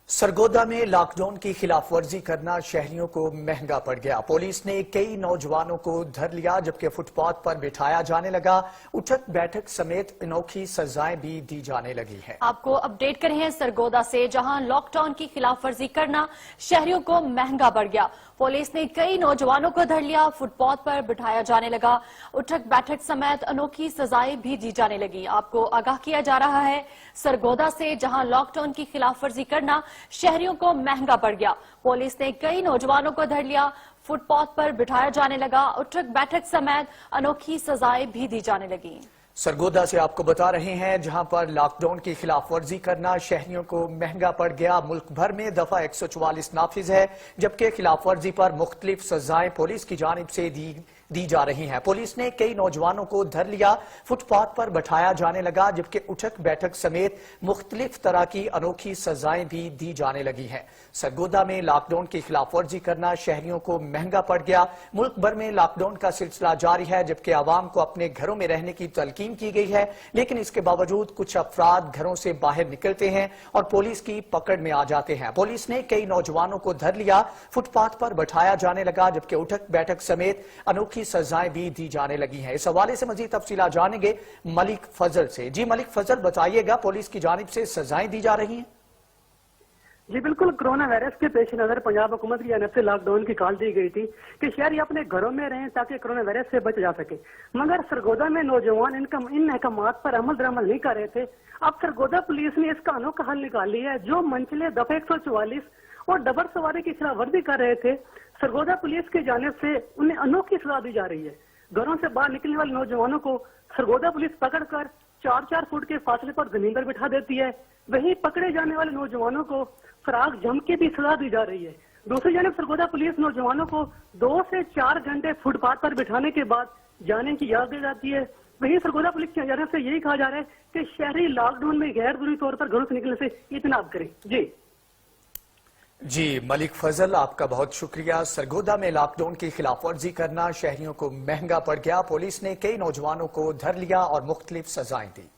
सरगोदा में लॉकडाउन की खिलाफ वर्जी करना शहरियों को महंगा पड़ गया। पुलिस ने कई नौजवानों को धर लिया, जबकि फुटपाथ पर बिठाया जाने लगा। उठक बैठक समेत अनोखी सजाएं भी दी जाने लगी हैं। आपको अपडेट करें हैं सरगोदा से, जहां लॉकडाउन की खिलाफ वर्जी करना शहरियों को महंगा पड़ गया। पुलिस ने कई नौजवानों को धर लिया, फुटपाथ पर बिठाया जाने लगा। उठक बैठक समेत अनोखी सजाएं भी दी जाने लगी। आपको आगाह किया जा रहा है सरगोदा से, जहां लॉकडाउन की खिलाफ वर्जी करना शहरियों को महंगा पड़ गया। पुलिस ने कई नौजवानों को धर लिया, फुटपाथ पर बिठाया जाने लगा। उठक बैठक समेत अनोखी सजाएं भी दी जाने लगी। सरगोदा से आपको बता रहे हैं, जहां पर लॉकडाउन की खिलाफ वर्जी करना शहरियों को महंगा पड़ गया। मुल्क भर में दफा 144 नाफिज है, जबकि खिलाफ वर्जी पर मुख्तलिफ सजाएं पुलिस की जानिब से दी जा रही हैं। पुलिस ने कई नौजवानों को धर लिया, फुटपाथ पर बैठाया जाने लगा, जबकि उठक बैठक समेत मुख्तलिफ तरह की अनोखी सजाएं भी दी जाने लगी हैं। सरगोदा में लॉकडाउन की खिलाफ वर्जी करना शहरियों को महंगा पड़ गया। मुल्क भर में लॉकडाउन का सिलसिला जारी है, जबकि आवाम को अपने घरों में रहने की तलकीन की गई है, लेकिन इसके बावजूद कुछ अफराद घरों से बाहर निकलते हैं और पुलिस की पकड़ में आ जाते हैं। पुलिस ने कई नौजवानों को धर लिया, फुटपाथ पर बैठाया जाने लगा, जबकि उठक बैठक समेत अनोखी सजाएं भी दी जाने लगी हैं। इस हवाले से मजीद तफसीलात जानेंगे मलिक फजल से। जी मलिक फजल, बताइएगा, पुलिस की जानिब से सजाएं दी जा रही हैं? जी बिल्कुल, कोरोना वायरस के पेश नजर पंजाब हुकूमत की जानब से लॉकडाउन की कॉल दी गई थी कि शहरी अपने घरों में रहें ताकि कोरोना वायरस से बच जा सके, मगर सरगोदा में नौजवान इन अहकामात पर अमल दरामल नहीं कर रहे थे। अब सरगोदा पुलिस ने इसका अनोखा हल निकाली है। जो मंचले दफा 144 और डबर सवारी की खिलाफ वर्जी कर रहे थे, सरगोदा पुलिस की जानिब से उन्हें अनोखी सजा दी जा रही है। घरों से बाहर निकलने वाले नौजवानों को सरगोदा पुलिस पकड़कर 4-4 फुट के फासले पर जमीन पर बिठा देती है। वहीं पकड़े जाने वाले नौजवानों को फराग जम के भी सजा दी जा रही है। दूसरी जानब सरगोदा पुलिस नौजवानों को 2 से 4 घंटे फुटपाथ पर बिठाने के बाद जाने की इजाजत दी जाती है। वहीं सरगोदा पुलिस की जानब से यही कहा जा रहा है कि शहरी लॉकडाउन में गैर जरूरी तौर पर घरों से निकलने से इज्तनाब करें। जी मलिक फजल, आपका बहुत शुक्रिया। सरगोदा में लॉकडाउन की खिलाफ वर्जी करना शहरियों को महंगा पड़ गया। पुलिस ने कई नौजवानों को धर लिया और मुख्तलिफ सजाएं दी।